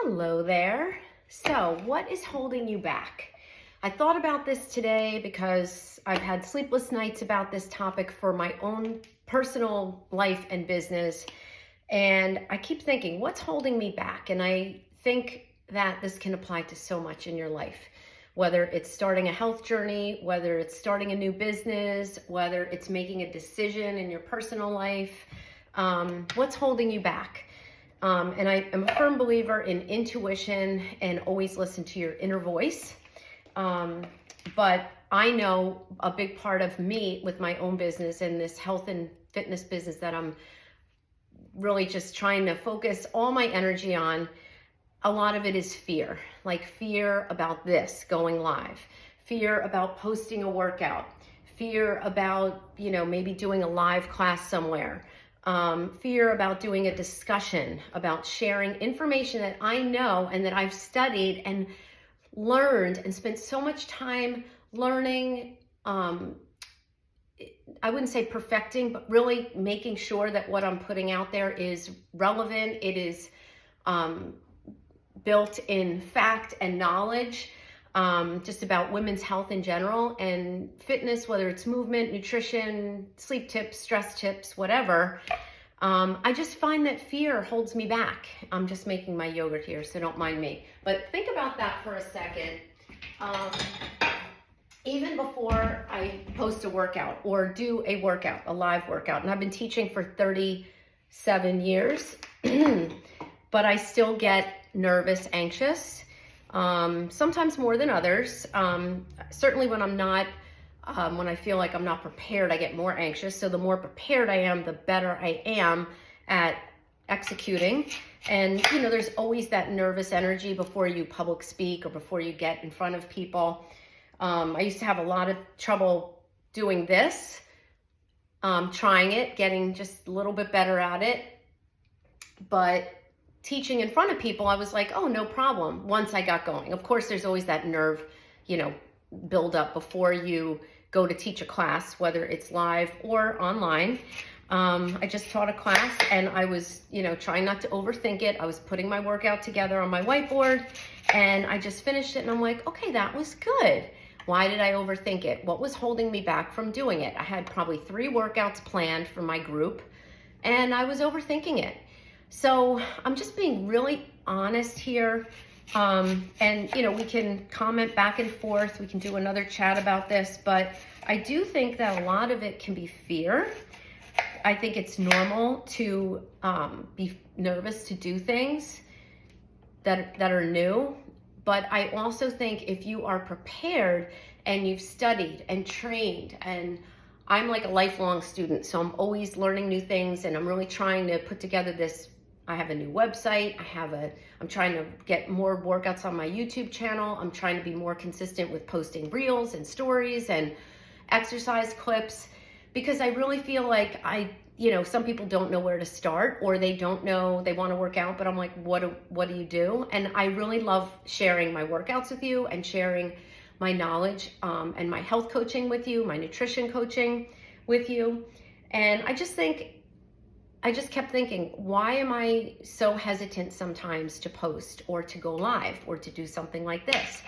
Hello there. So, what is holding you back? I thought about this today because I've had sleepless nights about this topic for my own personal life and business. And I keep thinking, what's holding me back? And I think that this can apply to so much in your life, whether it's starting a health journey, whether it's starting a new business, whether it's making a decision in your personal life. What's holding you back? And I am a firm believer in intuition and always listen to your inner voice. But I know a big part of me with my own business and this health and fitness business that I'm really just trying to focus all my energy on. A lot of it is fear, like fear about this going live, fear about posting a workout, fear about, maybe doing a live class somewhere. Fear about doing a discussion, about sharing information that I know and that I've studied and learned and spent so much time learning. I wouldn't say perfecting, but really making sure that what I'm putting out there is relevant. It is built in fact and knowledge, just about women's health in general and fitness, whether it's movement, nutrition, sleep tips, stress tips, whatever. I just find that fear holds me back. I'm just making my yogurt here, so don't mind me. But think about that for a second. Even before I post a workout or do a workout, a live workout, and I've been teaching for 37 years, but I still get nervous, anxious, sometimes more than others. Certainly when I'm not, when I feel like I'm not prepared, I get more anxious. So the more prepared I am, the better I am at executing. And, there's always that nervous energy before you public speak or before you get in front of people. I used to have a lot of trouble doing this, trying it, getting just a little bit better at it. But teaching in front of people, I was like, oh, no problem. Once I got going, of course, there's always that nerve, build up before you go to teach a class, whether it's live or online. I just taught a class and I was, trying not to overthink it. I was putting my workout together on my whiteboard and I just finished it and I'm like, okay, that was good. Why did I overthink it? What was holding me back from doing it? I had probably 3 workouts planned for my group and I was overthinking it. So I'm just being really honest here. And, we can comment back and forth. We can do another chat about this, but I do think that a lot of it can be fear. I think it's normal to be nervous to do things that are new. But I also think if you are prepared and you've studied and trained, and I'm like a lifelong student, so I'm always learning new things and I'm really trying to put together this. I have a new website. I'm trying to get more workouts on my YouTube channel. I'm trying to be more consistent with posting reels and stories and exercise clips because I really feel like some people don't know where to start or they don't know they want to work out, but I'm like, what do you do? And I really love sharing my workouts with you and sharing my knowledge and my health coaching with you, my nutrition coaching with you. And I just kept thinking, why am I so hesitant sometimes to post or to go live or to do something like this?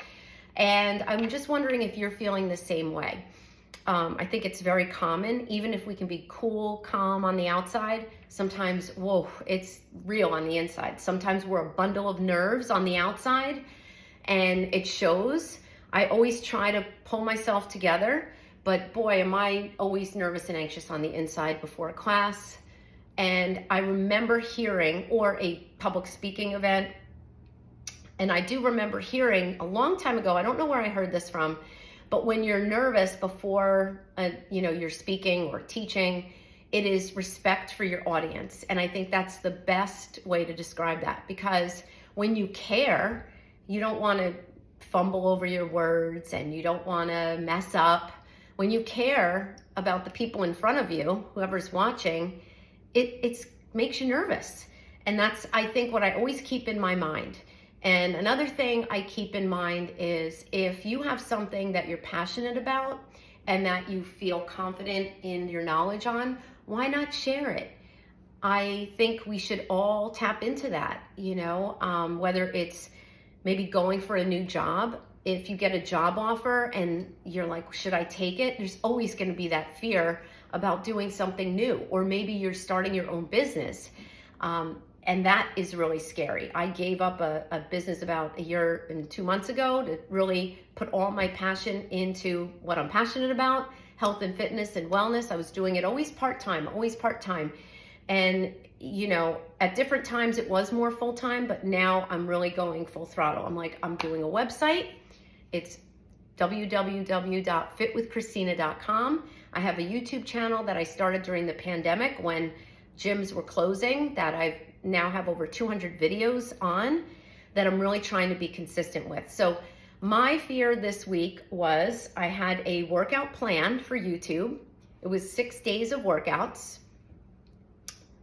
And I'm just wondering if you're feeling the same way. I think it's very common, even if we can be cool, calm on the outside, sometimes, whoa, it's real on the inside. Sometimes we're a bundle of nerves on the outside and it shows. I always try to pull myself together, but boy, am I always nervous and anxious on the inside before a class. And I remember hearing, or a public speaking event, and I do remember hearing a long time ago, I don't know where I heard this from, but when you're nervous before, you're speaking or teaching, it is respect for your audience. And I think that's the best way to describe that, because when you care, you don't want to fumble over your words and you don't want to mess up. When you care about the people in front of you, whoever's watching, it makes you nervous. And that's, I think, what I always keep in my mind. And another thing I keep in mind is if you have something that you're passionate about and that you feel confident in your knowledge on, why not share it? I think we should all tap into that, whether it's maybe going for a new job. If you get a job offer and you're like, should I take it? There's always going to be that fear about doing something new, or maybe you're starting your own business. And that is really scary. I gave up a business about a year and 2 months ago to really put all my passion into what I'm passionate about, health and fitness and wellness. I was doing it always part-time. And, at different times it was more full-time, but now I'm really going full throttle. I'm doing a website. It's www.fitwithchristina.com. I have a YouTube channel that I started during the pandemic when gyms were closing that I now have over 200 videos on that I'm really trying to be consistent with. So my fear this week was I had a workout plan for YouTube. It was 6 days of workouts,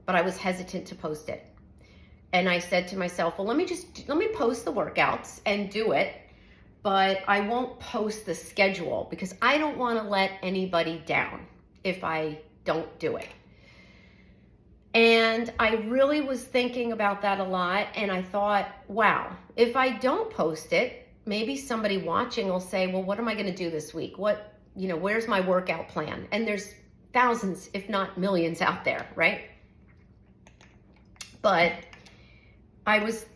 but I was hesitant to post it. And I said to myself, well, let me post the workouts and do it, but I won't post the schedule because I don't want to let anybody down if I don't do it. And I really was thinking about that a lot, and I thought, wow, if I don't post it, maybe somebody watching will say, well, what am I going to do this week? Where's my workout plan? And there's thousands, if not millions out there, right? But I was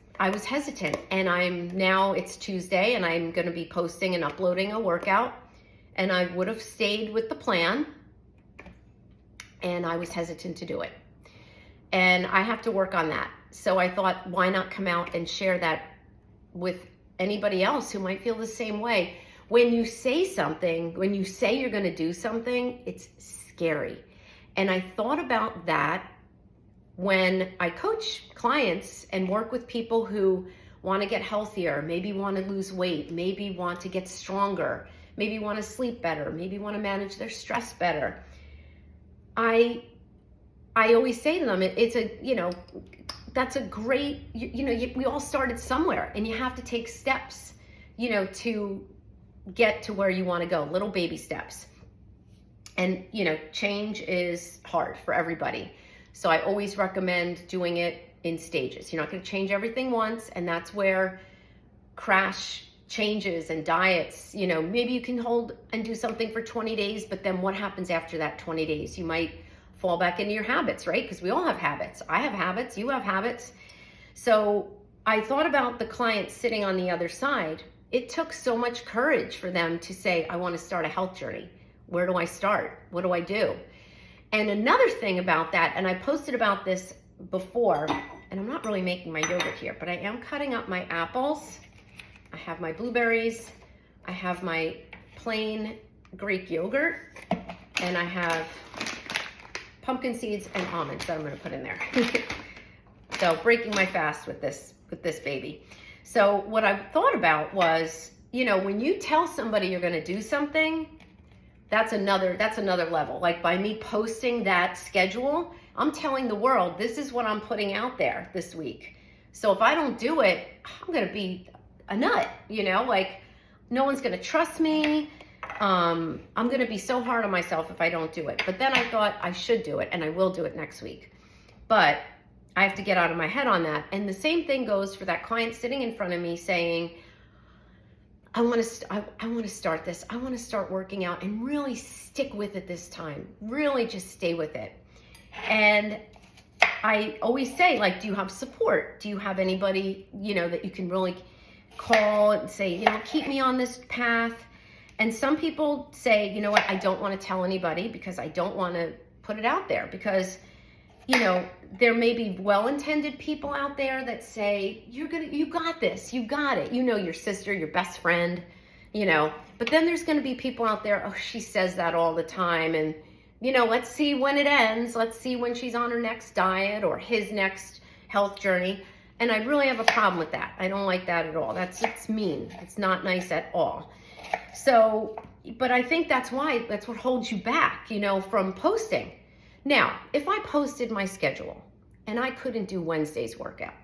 hesitant, and it's Tuesday, and I'm going to be posting and uploading a workout, and I would have stayed with the plan, and I was hesitant to do it. And I have to work on that. So I thought, why not come out and share that with anybody else who might feel the same way? When you say you're going to do something, it's scary. And I thought about that when I coach clients and work with people who want to get healthier, maybe want to lose weight, maybe want to get stronger, maybe want to sleep better, maybe want to manage their stress better. I always say to them, that's a great, we all started somewhere, and you have to take steps, to get to where you want to go, little baby steps. And, change is hard for everybody. So I always recommend doing it in stages. You're not going to change everything once, and that's where crash changes and diets, maybe you can hold and do something for 20 days, but then what happens after that 20 days? You might fall back into your habits, right? Because we all have habits. I have habits, you have habits. So I thought about the client sitting on the other side. It took so much courage for them to say, I want to start a health journey. Where do I start? What do I do? And another thing about that, and I posted about this before, and I'm not really making my yogurt here, but I am cutting up my apples. I have my blueberries. I have my plain Greek yogurt, and I have pumpkin seeds and almonds that I'm going to put in there. So breaking my fast with this baby. So what I thought about was, when you tell somebody you're going to do something, that's another level. Like by me posting that schedule, I'm telling the world, this is what I'm putting out there this week. So if I don't do it, I'm going to be a nut, no one's going to trust me. I'm going to be so hard on myself if I don't do it. But then I thought I should do it, and I will do it next week. But I have to get out of my head on that. And the same thing goes for that client sitting in front of me saying, I want to start this. I want to start working out and really stick with it this time. Really just stay with it. And I always say, do you have support? Do you have anybody, that you can really call and say, keep me on this path? And some people say, you know what, I don't want to tell anybody because I don't want to put it out there because, there may be well-intended people out there that say, you got this, you got it. Your sister, your best friend, but then there's going to be people out there, oh, she says that all the time. And, let's see when it ends. Let's see when she's on her next diet or his next health journey. And I really have a problem with that. I don't like that at all. It's mean. It's not nice at all. So, but I think that's what holds you back, from posting. Now, if I posted my schedule and I couldn't do Wednesday's workout,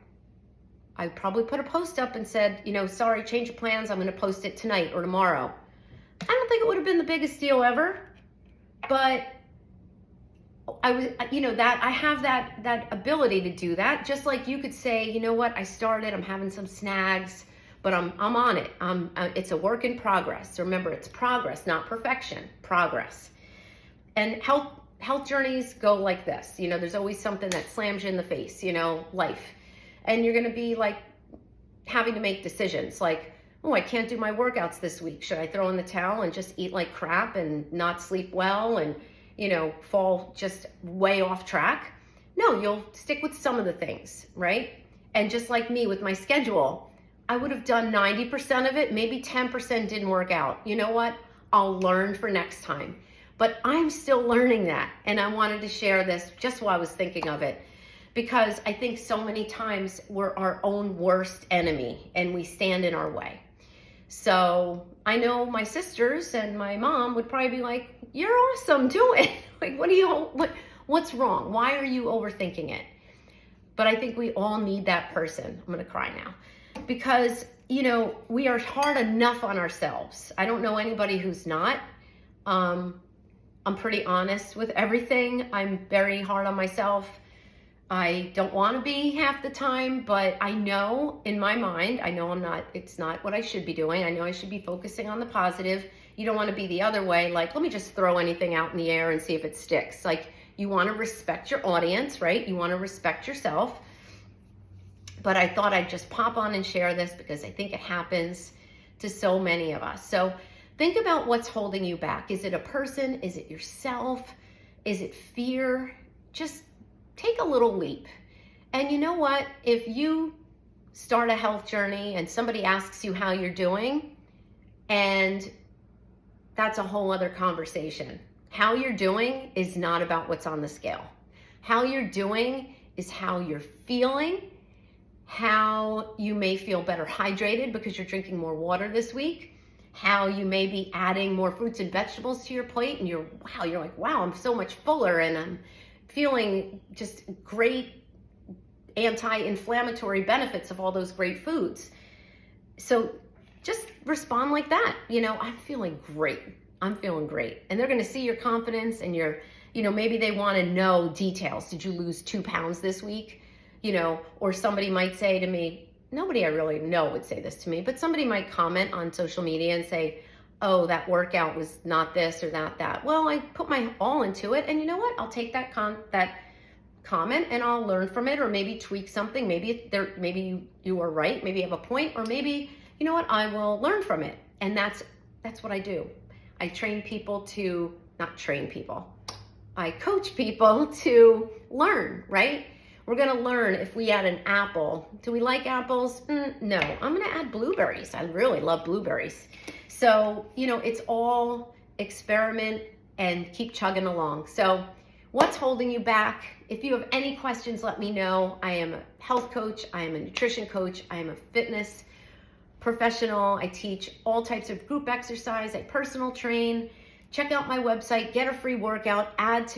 I'd probably put a post up and said, sorry, change of plans. I'm going to post it tonight or tomorrow. I don't think it would have been the biggest deal ever, but that I have that ability to do that. Just like you could say, you know what, I started, I'm having some snags, but I'm on it. It's a work in progress. Remember, it's progress, not perfection, progress. And health journeys go like this. There's always something that slams you in the face, life. And you're going to be like having to make decisions like, oh, I can't do my workouts this week. Should I throw in the towel and just eat like crap and not sleep well and, fall just way off track? No, you'll stick with some of the things, right? And just like me with my schedule, I would have done 90% of it, maybe 10% didn't work out. You know what? I'll learn for next time. But I'm still learning that. And I wanted to share this just while I was thinking of it, because I think so many times we're our own worst enemy and we stand in our way. So I know my sisters and my mom would probably be like, you're awesome, do it. Like, what's wrong? Why are you overthinking it? But I think we all need that person. I'm gonna cry now. Because, we are hard enough on ourselves. I don't know anybody who's not. I'm pretty honest with everything. I'm very hard on myself. I don't want to be half the time, but I know in my mind, it's not what I should be doing. I know I should be focusing on the positive. You don't want to be the other way, like, let me just throw anything out in the air and see if it sticks. Like, you want to respect your audience, right? You want to respect yourself. But I thought I'd just pop on and share this because I think it happens to so many of us. So think about what's holding you back. Is it a person? Is it yourself? Is it fear? Just take a little leap. And you know what? If you start a health journey and somebody asks you how you're doing, and that's a whole other conversation. How you're doing is not about what's on the scale. How you're doing is how you're feeling, how you may feel better hydrated because you're drinking more water this week, how you may be adding more fruits and vegetables to your plate, and you're like, wow, I'm so much fuller and I'm feeling just great anti-inflammatory benefits of all those great foods. So just respond like that. I'm feeling great. I'm feeling great. And they're going to see your confidence and maybe they want to know details. Did you lose 2 pounds this week? Or somebody might say to me, nobody I really know would say this to me, but somebody might comment on social media and say, oh, that workout was not this or that. Well, I put my all into it, and you know what? I'll take that comment and I'll learn from it, or maybe tweak something. Maybe you are right. Maybe you have a point, or maybe, you know what? I will learn from it. And that's what I do. I train people to, not train people. I coach people to learn, right? We're gonna learn if we add an apple. Do we like apples? No, I'm gonna add blueberries. I really love blueberries. So, it's all experiment and keep chugging along. So what's holding you back? If you have any questions, let me know. I am a health coach. I am a nutrition coach. I am a fitness professional. I teach all types of group exercise. I personal train. Check out my website, get a free workout, get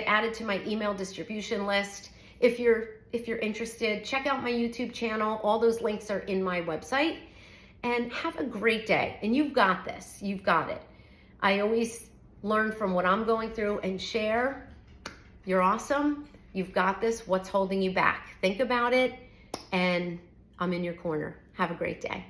added to my email distribution list. If you're interested, check out my YouTube channel. All those links are in my website. And have a great day. And you've got this. You've got it. I always learn from what I'm going through and share. You're awesome. You've got this. What's holding you back? Think about it. And I'm in your corner. Have a great day.